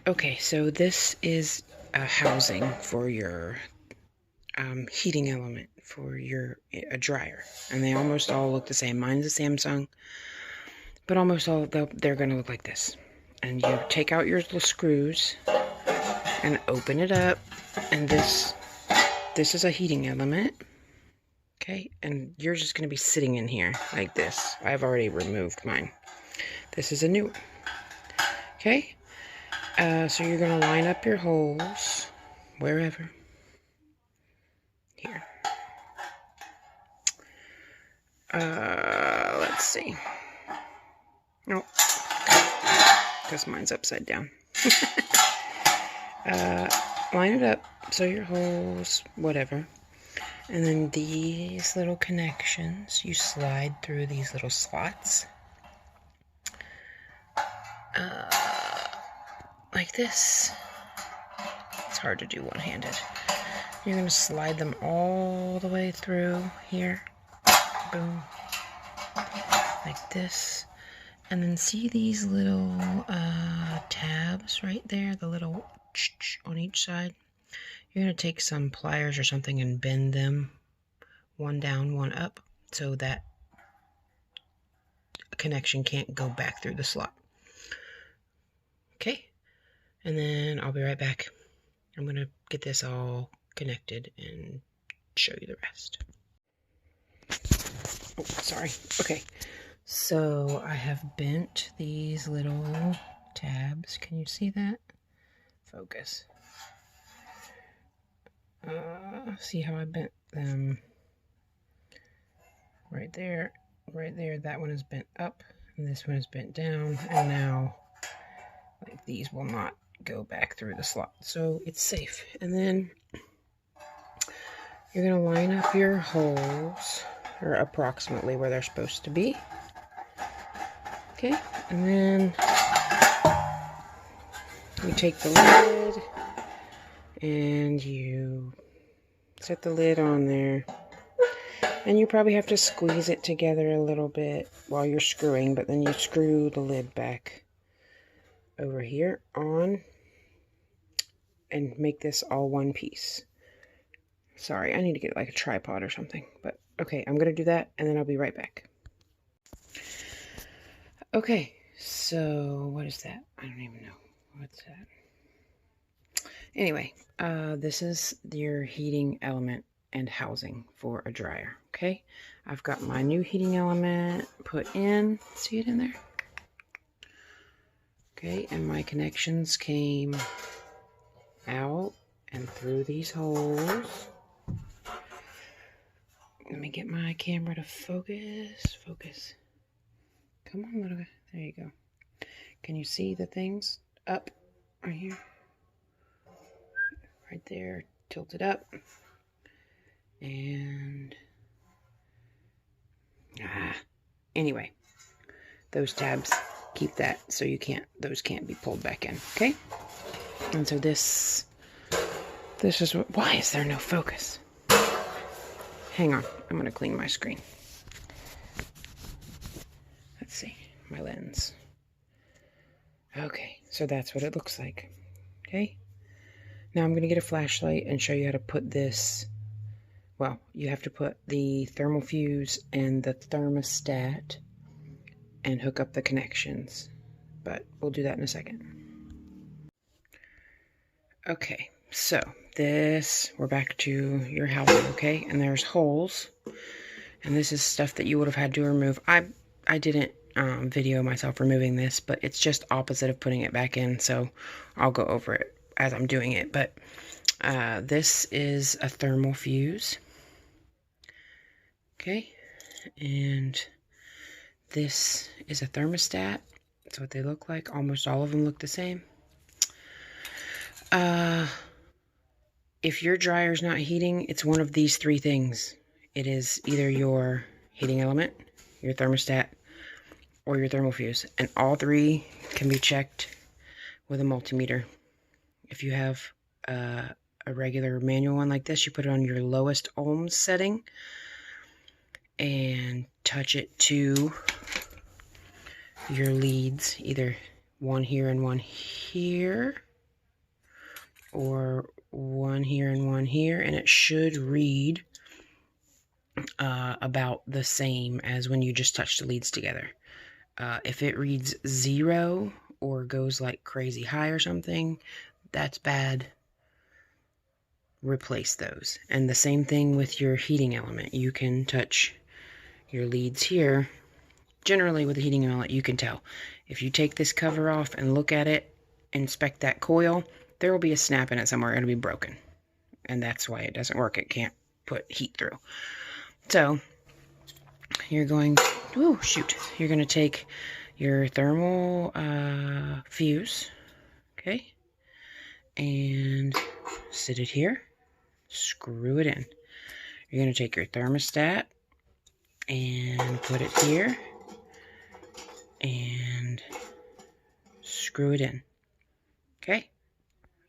Okay, so this is a housing for your heating element for a dryer, and they almost all look the same. Mine's a Samsung, but almost all they're going to look like this. And you take out your little screws and open it up, and this is a heating element. Okay, and you're just going to be sitting in here like this. I've already removed mine. This is a new one. Okay, so you're going to line up your holes wherever. Here. Let's see. Nope. Because mine's upside down. Line it up so your holes, whatever. And then these little connections, you slide through these little slots. Like this. It's hard to do one-handed. You're going to slide them all the way through here. Boom. Like this. And then see these little tabs right there, the little on each side? You're going to take some pliers or something and bend them one down, one up, so that connection can't go back through the slot. Okay, and then I'll be right back. I'm going to get this all connected and show you the rest. Oh, sorry. Okay, so I have bent these little tabs. Can you see that? Focus. See how I bent them? Right there, that one is bent up, and this one is bent down, and now, like, these will not go back through the slot, so it's safe. And then you're going to line up your holes, or approximately where they're supposed to be. Okay, and then you take the lid, and you set the lid on there. And you probably have to squeeze it together a little bit while you're screwing, but then you screw the lid back over here on and make this all one piece. Sorry, I need to get like a tripod or something, but okay, I'm going to do that and then I'll be right back. Okay, so what is that? I don't even know. What's that? Anyway, this is your heating element and housing for a dryer. Okay, I've got my new heating element put in. See it in there? Okay, and my connections came out and through these holes. Let me get my camera to focus. Focus. Come on, little guy. There you go. Can you see the things up right here? Right there, tilted up. And anyway, those tabs keep that so those can't be pulled back in. Okay, and so this is why is there no focus? Hang on, I'm gonna clean my screen. Let's see, my lens. Okay, so that's what it looks like. Okay, now I'm gonna get a flashlight and show you how to put this. Well, you have to put the thermal fuse and the thermostat and hook up the connections, but we'll do that in a second. Okay, so we're back to your housing, okay? And there's holes, and this is stuff that you would have had to remove. I didn't video myself removing this, but it's just opposite of putting it back in, so I'll go over it as I'm doing it. But this is a thermal fuse. Okay, and this is a thermostat. That's what they look like. Almost all of them look the same. If your dryer's not heating, it's one of these three things. It is either your heating element, your thermostat, or your thermal fuse. And all three can be checked with a multimeter. If you have a regular manual one like this, you put it on your lowest ohms setting and touch it to your leads, either one here and one here, or one here and one here, and it should read about the same as when you just touch the leads together. If it reads 0 or goes like crazy high or something, that's bad. Replace those. And the same thing with your heating element. You can touch your leads here. Generally with the heating element, you can tell. If you take this cover off and look at it, inspect that coil, there will be a snap in it somewhere. It'll be broken. And that's why it doesn't work. It can't put heat through. So you're going, oh shoot, you're going to take your thermal fuse, okay, and sit it here, screw it in. You're going to take your thermostat and put it here and screw it in. Okay,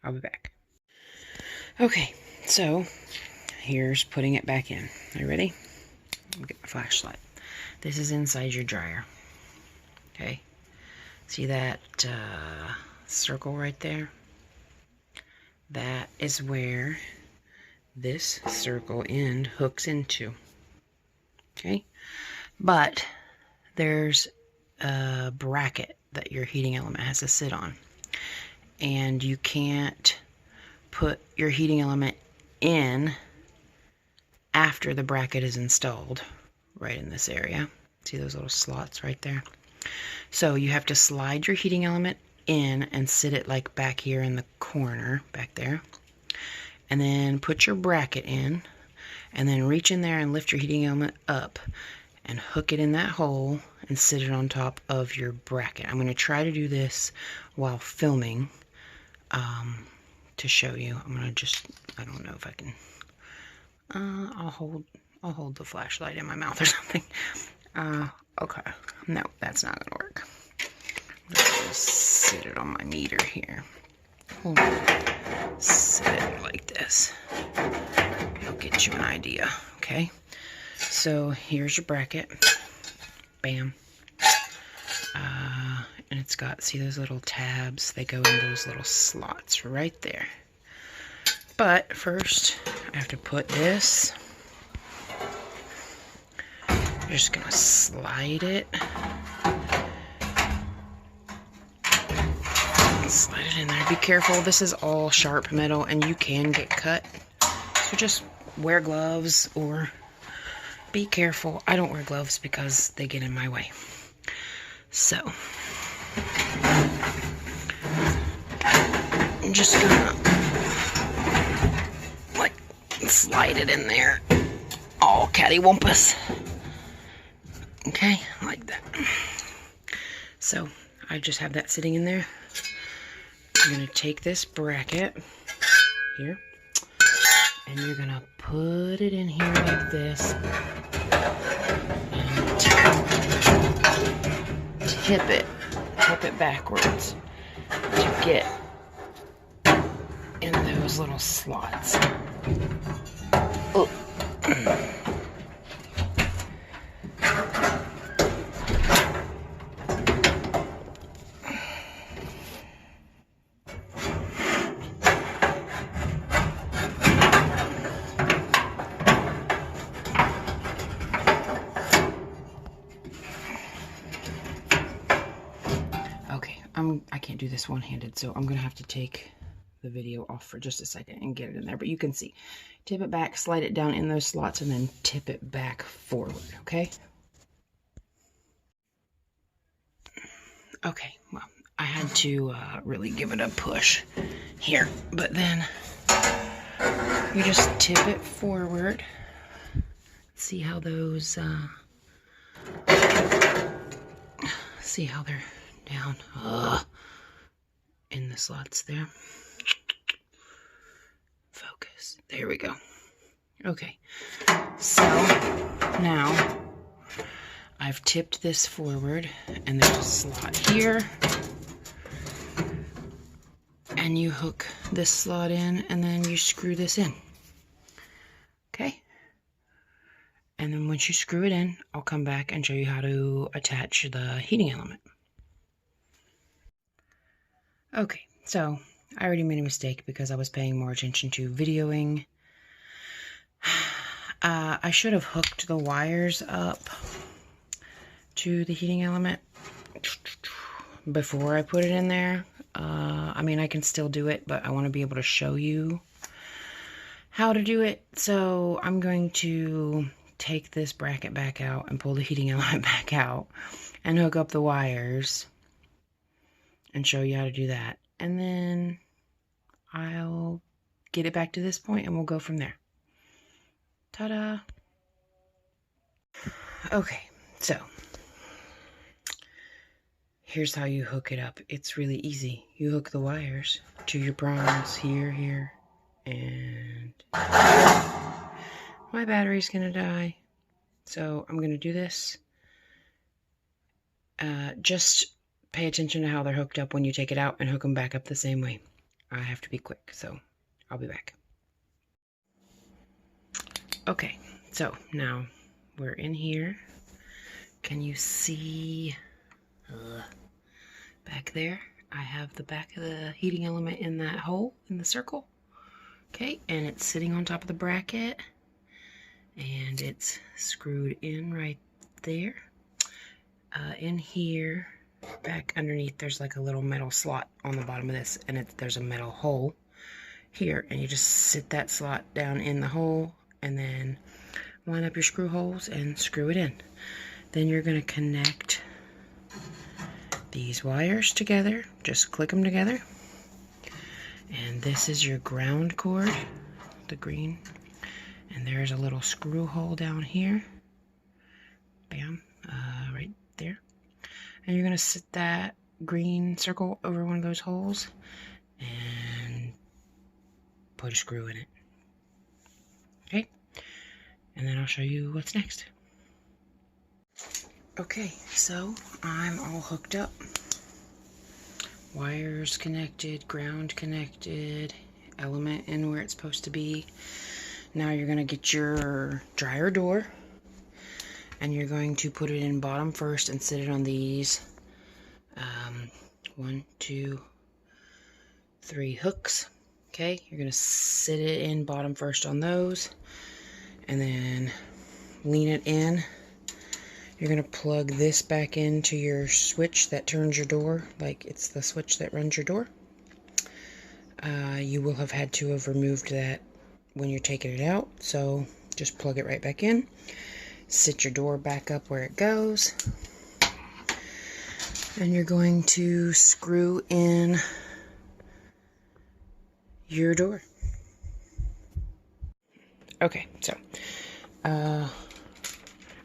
I'll be back. Okay, so here's putting it back in. Are you ready? Let me get my flashlight. This is inside your dryer. Okay, see that circle right there? That is where this circle end hooks into. Okay, but there's a bracket that your heating element has to sit on, and you can't put your heating element in after the bracket is installed right in this area. See those little slots right there? So you have to slide your heating element in and sit it like back here in the corner back there, and then put your bracket in, and then reach in there and lift your heating element up and hook it in that hole and sit it on top of your bracket. I'm going to try to do this while filming to show you. I'm going to just, I don't know if I can, I'll hold the flashlight in my mouth or something. Okay, no, that's not going to work. I'm going to sit it on my meter here. Hold on. Sit it like this. It'll get you an idea, okay? So here's your bracket. Bam. And it's got, see those little tabs? They go in those little slots right there. But first, I have to put this. I'm just gonna slide it. Slide it in there. Be careful, this is all sharp metal and you can get cut. So just wear gloves or be careful. I don't wear gloves because they get in my way. So, I'm just gonna like slide it in there. All cattywampus. Okay, like that. So, I just have that sitting in there. I'm going to take this bracket here, and you're going to put it in here like this, and tip it backwards to get in those little slots. Oh. I can't do this one-handed, so I'm gonna have to take the video off for just a second and get it in there. But you can see, tip it back, slide it down in those slots, and then tip it back forward, okay? Okay, well, I had to really give it a push here, but then you just tip it forward. See how those, see how they're down in the slots there. Focus. There we go. Okay, so now I've tipped this forward, and there's a slot here, and you hook this slot in, and then you screw this in. Okay, and then once you screw it in, I'll come back and show you how to attach the heating element. Okay, so I already made a mistake because I was paying more attention to videoing. I should have hooked the wires up to the heating element before I put it in there. I mean, I can still do it, but I want to be able to show you how to do it. So I'm going to take this bracket back out and pull the heating element back out and hook up the wires and show you how to do that. And then I'll get it back to this point and we'll go from there. Ta-da! Okay, so here's how you hook it up. It's really easy. You hook the wires to your prongs here, and my battery's gonna die. So I'm gonna do this. Just pay attention to how they're hooked up when you take it out and hook them back up the same way. I have to be quick, so I'll be back. Okay, so now we're in here. Can you see back there? I have the back of the heating element in that hole in the circle. Okay, and it's sitting on top of the bracket and it's screwed in right there. In here, back underneath, there's like a little metal slot on the bottom of this, and there's a metal hole here, and you just sit that slot down in the hole and then line up your screw holes and screw it in. Then you're going to connect these wires together, just click them together, and this is your ground cord, the green, and there's a little screw hole down here, bam, right there, and you're going to sit that green circle over one of those holes and put a screw in it. Okay, and then I'll show you what's next. Okay, so I'm all hooked up. Wires connected, ground connected, element in where it's supposed to be. Now you're going to get your dryer door and you're going to put it in bottom first and sit it on these 1, 2, 3 hooks. Okay, you're going to sit it in bottom first on those and then lean it in. You're going to plug this back into your switch that turns your door, like it's the switch that runs your door. You will have had to have removed that when you're taking it out, so just plug it right back in. Sit your door back up where it goes. And you're going to screw in your door. Okay, so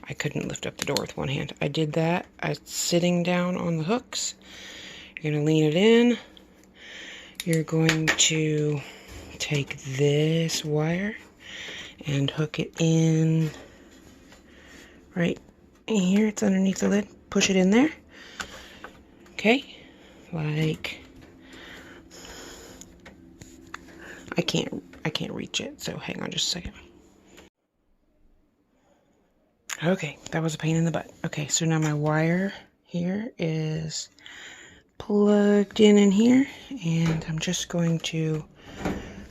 I couldn't lift up the door with one hand. I did that. I'm sitting down on the hooks. You're going to lean it in. You're going to take this wire and hook it in right in here. It's underneath the lid. Push it in there. Okay, like I can't reach it, so hang on just a second. Okay, that was a pain in the butt. Okay, so now my wire here is plugged in here, and I'm just going to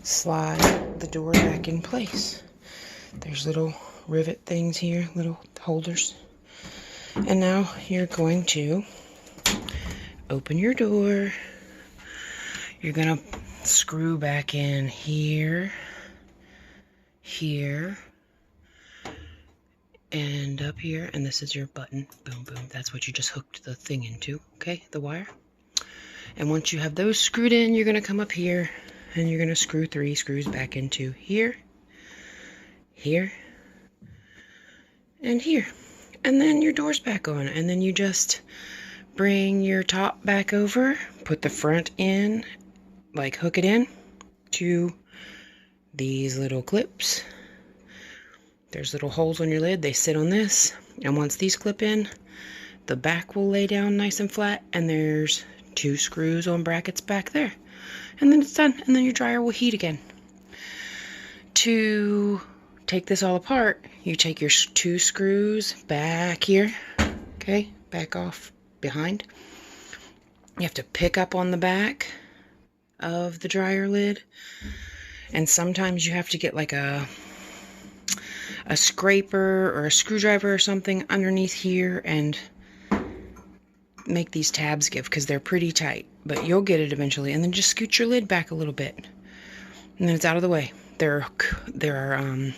slide the door back in place. There's little rivet things here, little holders. And now you're going to open your door. You're gonna screw back in here, here, and up here, and this is your button. Boom, boom. That's what you just hooked the thing into, okay, the wire. And once you have those screwed in, you're gonna come up here, and you're gonna screw 3 screws back into here, here, and here. And then your door's back on, and then you just bring your top back over, put the front in, like hook it in to these little clips. There's little holes on your lid, they sit on this, and once these clip in, the back will lay down nice and flat, and there's 2 screws on brackets back there. And then it's done, and then your dryer will heat again. To take this all apart, you take your 2 screws back here, okay, back off behind. You have to pick up on the back, of the dryer lid. And sometimes you have to get like a scraper or a screwdriver or something underneath here and make these tabs give, because they're pretty tight. But you'll get it eventually. And then just scoot your lid back a little bit. And then it's out of the way. There are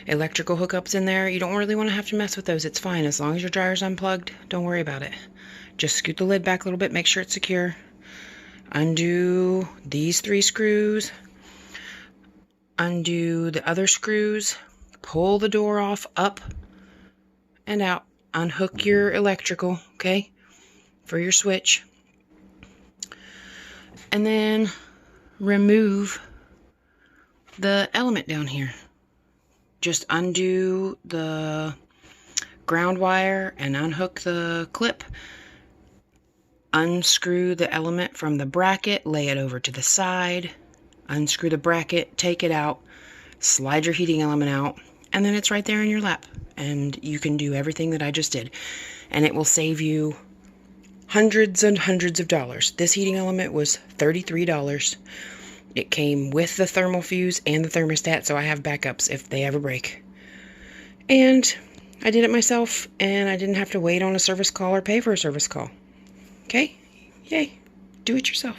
electrical hookups in there. You don't really want to have to mess with those. It's fine. As long as your dryer's unplugged, don't worry about it. Just scoot the lid back a little bit. Make sure it's secure. Undo these 3 screws. Undo the other screws. Pull the door off, up and out. Unhook your electrical, okay, for your switch. And then remove the element down here. Just undo the ground wire and unhook the clip. Unscrew the element from the bracket, lay it over to the side. Unscrew the bracket, take it out, slide your heating element out, and then it's right there in your lap. And you can do everything that I just did. And it will save you hundreds and hundreds of dollars. This heating element was $33. It came with the thermal fuse and the thermostat, so I have backups if they ever break. And I did it myself, and I didn't have to wait on a service call or pay for a service call. Okay? Yay. Do it yourself.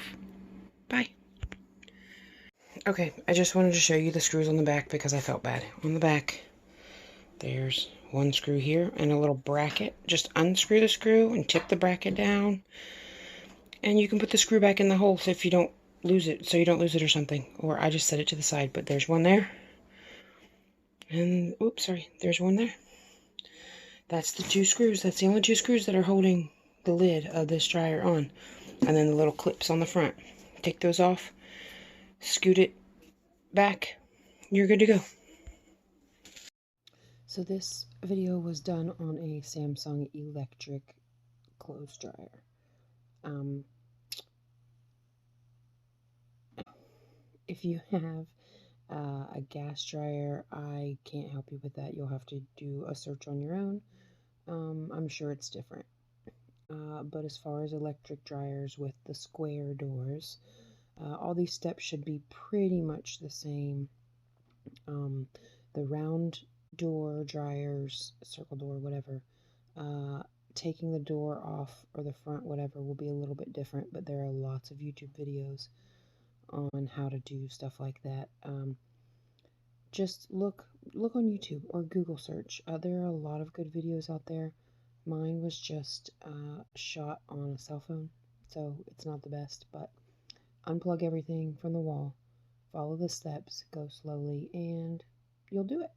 Bye. Okay, I just wanted to show you the screws on the back because I felt bad. On the back, there's one screw here and a little bracket. Just unscrew the screw and tip the bracket down. And you can put the screw back in the hole so if you don't lose it, so you don't lose it or something. Or I just set it to the side, but there's one there. And, oops, sorry, there's one there. That's the 2 screws. That's the only 2 screws that are holding the lid of this dryer on. And then the little clips on the front. Take those off. Scoot it back. You're good to go. So this video was done on a Samsung electric clothes dryer. If you have a gas dryer, I can't help you with that. You'll have to do a search on your own. I'm sure it's different. But as far as electric dryers with the square doors, all these steps should be pretty much the same. The round door dryers, circle door, whatever, taking the door off or the front, whatever, will be a little bit different, but there are lots of YouTube videos on how to do stuff like that. Just look on YouTube or Google search. There are a lot of good videos out there. Mine was just shot on a cell phone, so it's not the best, but unplug everything from the wall, follow the steps, go slowly, and you'll do it.